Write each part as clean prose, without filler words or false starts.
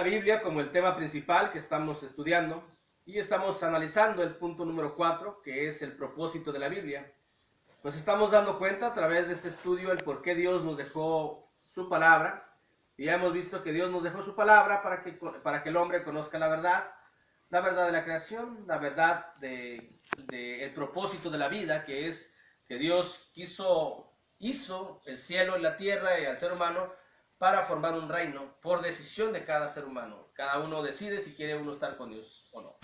la Biblia como el tema principal que estamos estudiando y estamos analizando el punto número 4, que es el propósito de la Biblia. Nos estamos dando cuenta a través de este estudio el por qué Dios nos dejó su palabra. Y ya hemos visto que Dios nos dejó su palabra para que el hombre conozca la verdad de la creación, la verdad de el propósito de la vida, que es que Dios hizo el cielo y la tierra y al ser humano para formar un reino por decisión de cada ser humano. Cada uno decide si quiere uno estar con Dios o no.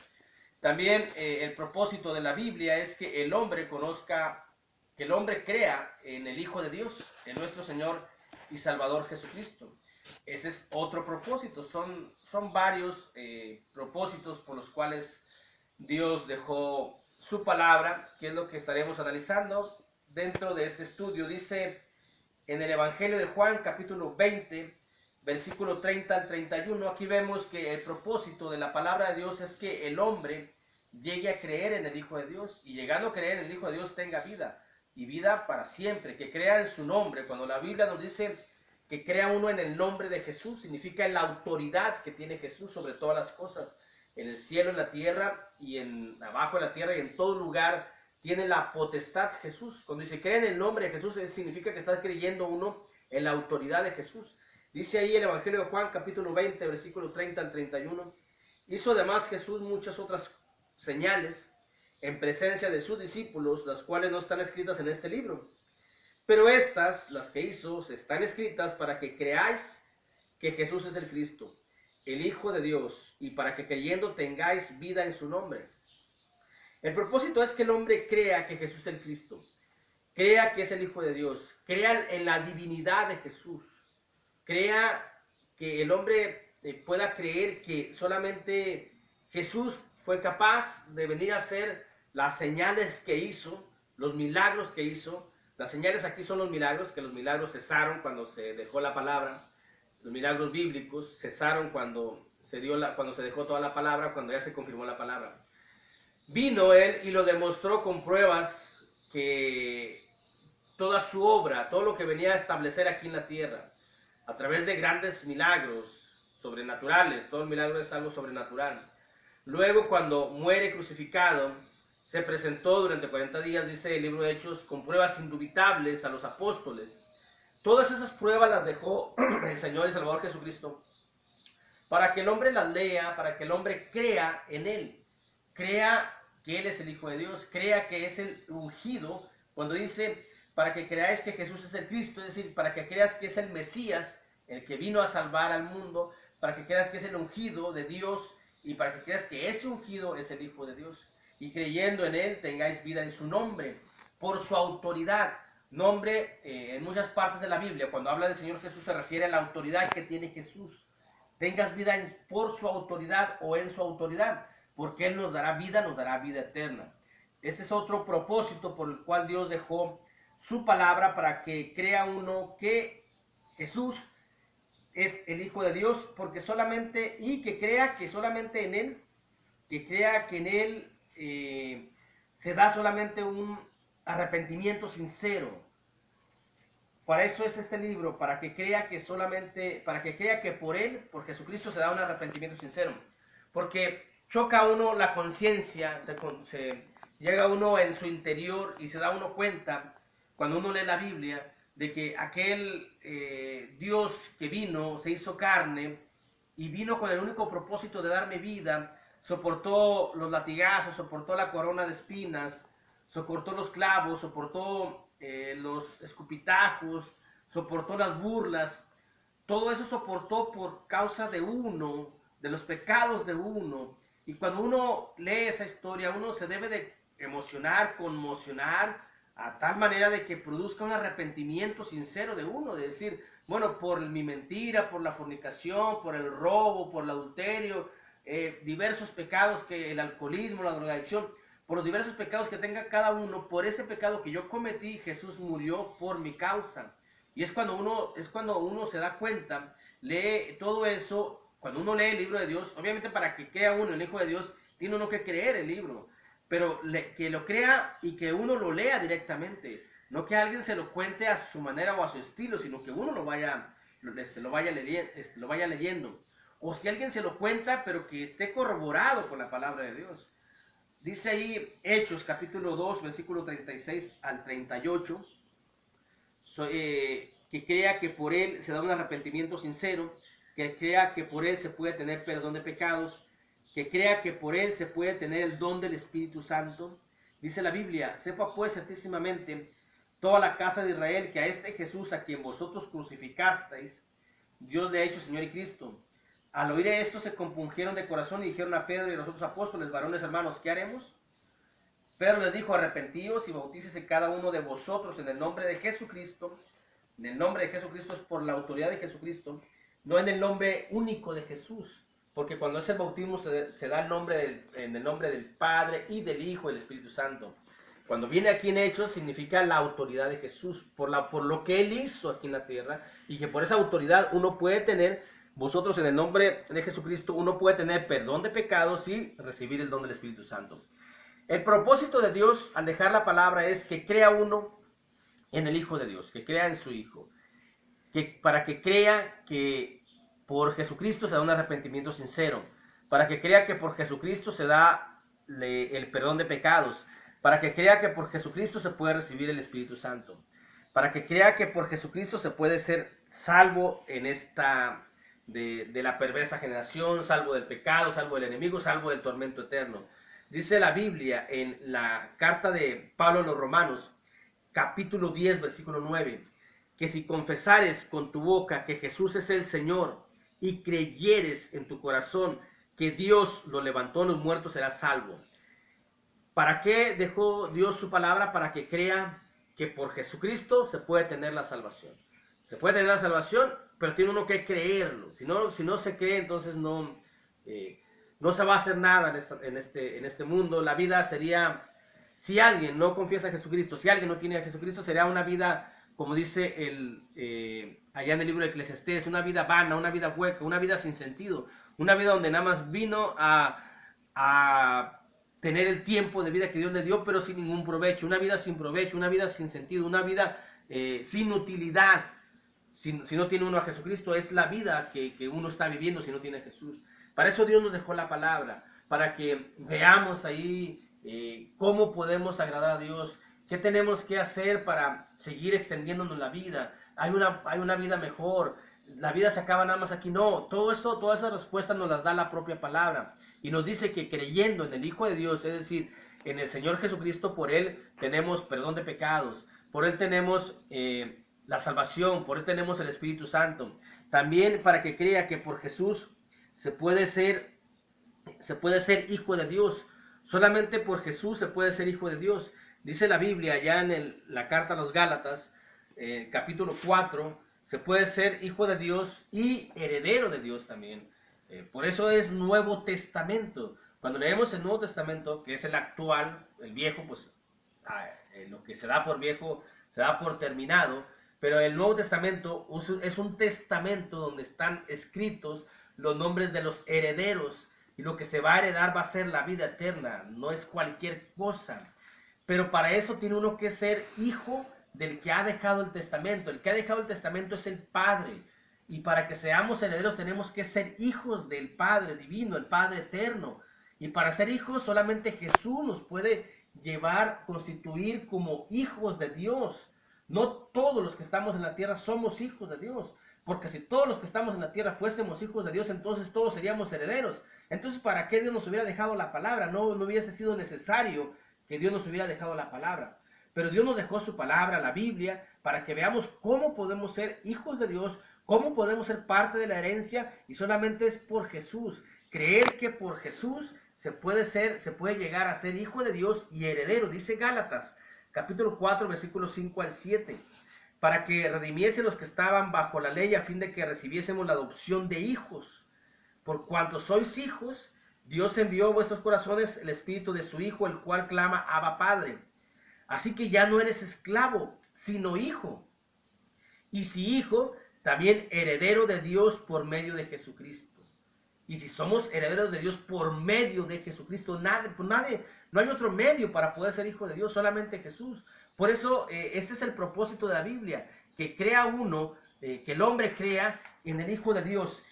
También el propósito de la Biblia es que el hombre conozca, que el hombre crea en el Hijo de Dios, en nuestro Señor y Salvador Jesucristo. Ese es otro propósito. Son varios propósitos por los cuales Dios dejó su palabra, que es lo que estaremos analizando dentro de este estudio. Dice en el Evangelio de Juan, capítulo 20, versículo 30 al 31, aquí vemos que el propósito de la palabra de Dios es que el hombre llegue a creer en el Hijo de Dios y llegando a creer en el Hijo de Dios tenga vida y vida para siempre, que crea en su nombre. Cuando la Biblia nos dice que crea uno en el nombre de Jesús, significa en la autoridad que tiene Jesús sobre todas las cosas, en el cielo, en la tierra y en abajo de la tierra y en todo lugar tiene la potestad Jesús. Cuando dice cree en el nombre de Jesús, significa que está creyendo uno en la autoridad de Jesús. Dice ahí el Evangelio de Juan, capítulo 20, versículo 30 al 31. Hizo además Jesús muchas otras señales en presencia de sus discípulos, las cuales no están escritas en este libro. Pero estas, las que hizo, están escritas para que creáis que Jesús es el Cristo, el Hijo de Dios, y para que creyendo tengáis vida en su nombre. El propósito es que el hombre crea que Jesús es el Cristo, crea que es el Hijo de Dios, crea en la divinidad de Jesús, crea que el hombre pueda creer que solamente Jesús fue capaz de venir a hacer las señales que hizo, los milagros que hizo. Las señales aquí son los milagros, que los milagros cesaron cuando se dejó la palabra. Los milagros bíblicos cesaron cuando se dejó toda la palabra, cuando ya se confirmó la palabra. Vino él y lo demostró con pruebas que toda su obra, todo lo que venía a establecer aquí en la tierra, a través de grandes milagros sobrenaturales, todo el milagro es algo sobrenatural. Luego, cuando muere crucificado, se presentó durante 40 días, dice el libro de Hechos, con pruebas indubitables a los apóstoles. Todas esas pruebas las dejó el Señor y Salvador Jesucristo para que el hombre las lea, para que el hombre crea en Él, crea que Él es el Hijo de Dios, crea que es el ungido. Cuando dice para que creáis que Jesús es el Cristo, es decir, para que creas que es el Mesías, el que vino a salvar al mundo, para que creas que es el ungido de Dios y para que creas que ese ungido es el Hijo de Dios. Y creyendo en Él tengáis vida en su nombre, por su autoridad. Nombre en muchas partes de la Biblia, cuando habla del Señor Jesús se refiere a la autoridad que tiene Jesús. Tengas vida por su autoridad o en su autoridad, porque Él nos dará vida eterna. Este es otro propósito por el cual Dios dejó su palabra, para que crea uno que Jesús es el Hijo de Dios, porque solamente, y que crea que solamente en Él, que crea que en Él se da solamente un arrepentimiento sincero. Para eso es este libro, para que crea que solamente, para que crea que por Él, por Jesucristo, se da un arrepentimiento sincero. Porque choca a uno la conciencia, se llega uno en su interior y se da uno cuenta, cuando uno lee la Biblia, de que aquel Dios que vino, se hizo carne y vino con el único propósito de darme vida, soportó los latigazos, soportó la corona de espinas, soportó los clavos, soportó los escupitajos, soportó las burlas. Todo eso soportó por causa de uno, de los pecados de uno. Y cuando uno lee esa historia, uno se debe de emocionar, conmocionar, a tal manera de que produzca un arrepentimiento sincero de uno, de decir, bueno, por mi mentira, por la fornicación, por el robo, por el adulterio, diversos pecados, que el alcoholismo, la drogadicción, por los diversos pecados que tenga cada uno, por ese pecado que yo cometí, Jesús murió por mi causa. Y es cuando uno se da cuenta, lee todo eso, cuando uno lee el libro de Dios, obviamente para que crea uno el Hijo de Dios, tiene uno que creer el libro, pero que lo crea y que uno lo lea directamente, no que alguien se lo cuente a su manera o a su estilo, sino que uno lo vaya leyendo. o si alguien se lo cuenta, pero que esté corroborado con la palabra de Dios. Dice ahí Hechos capítulo 2, versículo 36 al 38, que crea que por él se da un arrepentimiento sincero, que crea que por él se puede tener perdón de pecados, que crea que por él se puede tener el don del Espíritu Santo. Dice la Biblia: sepa pues certísimamente toda la casa de Israel que a este Jesús, a quien vosotros crucificasteis, Dios le ha hecho Señor y Cristo. Al oír esto se compungieron de corazón y dijeron a Pedro y a los otros apóstoles: varones hermanos, ¿qué haremos? Pedro les dijo: arrepentíos y bautícese cada uno de vosotros en el nombre de Jesucristo. En el nombre de Jesucristo es por la autoridad de Jesucristo, no en el nombre único de Jesús, porque cuando es el bautismo se da en el nombre del Padre y del Hijo y del Espíritu Santo. Cuando viene aquí en Hechos significa la autoridad de Jesús, por lo que Él hizo aquí en la tierra, y que por esa autoridad uno puede tener, vosotros en el nombre de Jesucristo, uno puede tener perdón de pecados y recibir el don del Espíritu Santo. El propósito de Dios al dejar la palabra es que crea uno en el Hijo de Dios, que crea en su Hijo, para que crea que por Jesucristo se da un arrepentimiento sincero, para que crea que por Jesucristo se da el perdón de pecados, para que crea que por Jesucristo se puede recibir el Espíritu Santo, para que crea que por Jesucristo se puede ser salvo en esta de la perversa generación, salvo del pecado, salvo del enemigo, salvo del tormento eterno. Dice la Biblia en la carta de Pablo a los Romanos, capítulo 10, versículo 9, que si confesares con tu boca que Jesús es el Señor y creyeres en tu corazón que Dios lo levantó de los muertos, serás salvo. ¿Para qué dejó Dios su palabra? Para que crea que por Jesucristo se puede tener la salvación. Se puede tener la salvación, pero tiene uno que creerlo. Si no se cree, entonces no se va a hacer nada en este mundo. La vida sería, si alguien no confiesa a Jesucristo, si alguien no tiene a Jesucristo, sería una vida, como dice allá en el libro de Eclesiastés, una vida vana, una vida hueca, una vida sin sentido, una vida donde nada más vino a tener el tiempo de vida que Dios le dio, pero sin ningún provecho, una vida sin provecho, una vida sin sentido, una vida sin utilidad. Si no tiene uno a Jesucristo, es la vida que uno está viviendo si no tiene a Jesús. Para eso Dios nos dejó la palabra, para que veamos ahí cómo podemos agradar a Dios, qué tenemos que hacer para seguir extendiéndonos la vida. Hay una vida mejor, la vida se acaba nada más aquí. No, todas esas respuestas nos las da la propia palabra. Y nos dice que creyendo en el Hijo de Dios, es decir, en el Señor Jesucristo, por Él tenemos perdón de pecados, por Él tenemos la salvación, por Él tenemos el Espíritu Santo. También para que crea que por Jesús se puede ser hijo de Dios. Solamente por Jesús se puede ser hijo de Dios. Dice la Biblia allá en la carta a los Gálatas, capítulo 4, se puede ser hijo de Dios y heredero de Dios también. Por eso es Nuevo Testamento. Cuando leemos el Nuevo Testamento, que es el actual, el viejo, pues lo que se da por viejo se da por terminado, pero el Nuevo Testamento es un testamento donde están escritos los nombres de los herederos, y lo que se va a heredar va a ser la vida eterna, no es cualquier cosa. Pero para eso tiene uno que ser hijo del que ha dejado el testamento. El que ha dejado el testamento es el Padre. Y para que seamos herederos tenemos que ser hijos del Padre divino, el Padre eterno. Y para ser hijos solamente Jesús nos puede constituir como hijos de Dios. No todos los que estamos en la tierra somos hijos de Dios. Porque si todos los que estamos en la tierra fuésemos hijos de Dios, entonces todos seríamos herederos. Entonces, ¿para qué Dios nos hubiera dejado la palabra? No hubiese sido necesario que Dios nos hubiera dejado la palabra. Pero Dios nos dejó su palabra, la Biblia, para que veamos cómo podemos ser hijos de Dios, cómo podemos ser parte de la herencia, y solamente es por Jesús. Creer que por Jesús se puede llegar a ser hijo de Dios y heredero. Dice Gálatas, capítulo 4, versículos 5 al 7. Para que redimiese los que estaban bajo la ley, a fin de que recibiésemos la adopción de hijos. Por cuanto sois hijos, Dios envió a vuestros corazones el espíritu de su Hijo, el cual clama: Abba, Padre. Así que ya no eres esclavo, sino hijo. Y si hijo, también heredero de Dios por medio de Jesucristo. Y si somos herederos de Dios por medio de Jesucristo, no hay otro medio para poder ser hijo de Dios, solamente Jesús. Por eso ese es el propósito de la Biblia, que crea uno, que el hombre crea en el Hijo de Dios,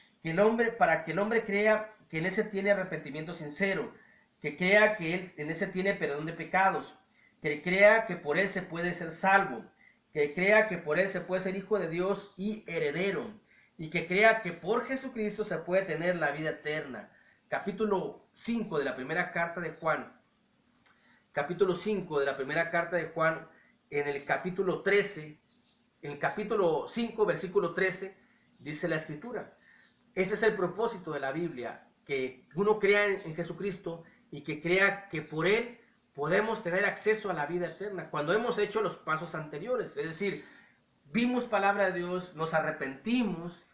para que el hombre crea que en ese tiene arrepentimiento sincero, que crea que él en ese tiene perdón de pecados, que crea que por él se puede ser salvo, que crea que por él se puede ser hijo de Dios y heredero, y que crea que por Jesucristo se puede tener la vida eterna. Capítulo 5 de la primera carta de Juan, capítulo 5 de la primera carta de Juan, en el capítulo 13, en el capítulo 5, versículo 13, dice la escritura: este es el propósito de la Biblia, que uno crea en Jesucristo y que crea que por Él podemos tener acceso a la vida eterna. Cuando hemos hecho los pasos anteriores, es decir, vimos palabra de Dios, nos arrepentimos,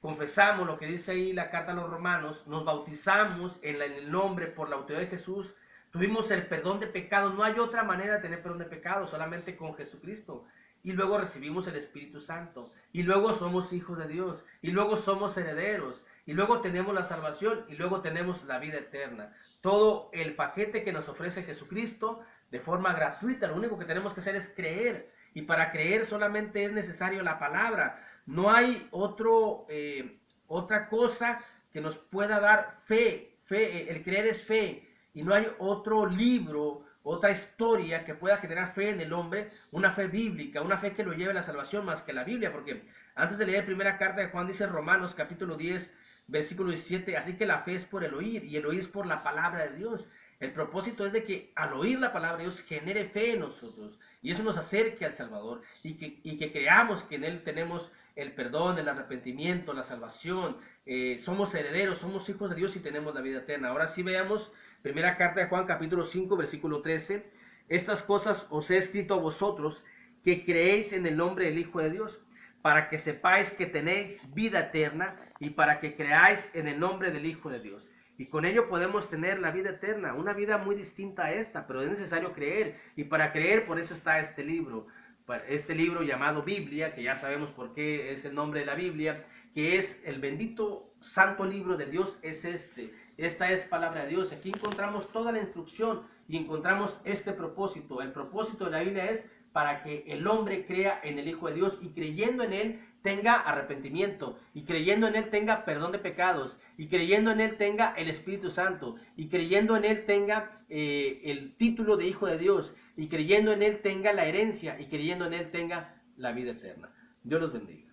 confesamos lo que dice ahí la carta a los romanos, nos bautizamos en el nombre por la autoridad de Jesús, tuvimos el perdón de pecados. No hay otra manera de tener perdón de pecados, solamente con Jesucristo. Y luego recibimos el Espíritu Santo, y luego somos hijos de Dios, y luego somos herederos, y luego tenemos la salvación, y luego tenemos la vida eterna. Todo el paquete que nos ofrece Jesucristo de forma gratuita. Lo único que tenemos que hacer es creer, y para creer solamente es necesario la palabra. No hay otra cosa que nos pueda dar fe. El creer es fe, y no hay otro libro, otra historia que pueda generar fe en el hombre, una fe bíblica, una fe que lo lleve a la salvación más que la Biblia. Porque antes de leer la primera carta de Juan dice Romanos capítulo 10, versículo 17, así que la fe es por el oír, y el oír es por la palabra de Dios. El propósito es de que al oír la palabra de Dios genere fe en nosotros, y eso nos acerque al Salvador, y que creamos que en Él tenemos el perdón, el arrepentimiento, la salvación, somos herederos, somos hijos de Dios y tenemos la vida eterna. Ahora sí veamos primera carta de Juan capítulo 5 versículo 13. Estas cosas os he escrito a vosotros que creéis en el nombre del Hijo de Dios, para que sepáis que tenéis vida eterna, y para que creáis en el nombre del Hijo de Dios. Y con ello podemos tener la vida eterna, una vida muy distinta a esta, pero es necesario creer. Y para creer, por eso está este libro llamado Biblia, que ya sabemos por qué es el nombre de la Biblia, que es el bendito santo libro de Dios. Es esta es palabra de Dios. Aquí encontramos toda la instrucción y encontramos este propósito. El propósito de la Biblia es para que el hombre crea en el Hijo de Dios, y creyendo en Él tenga arrepentimiento, y creyendo en Él tenga perdón de pecados, y creyendo en Él tenga el Espíritu Santo, y creyendo en Él tenga el título de Hijo de Dios, y creyendo en Él tenga la herencia, y creyendo en Él tenga la vida eterna. Dios los bendiga.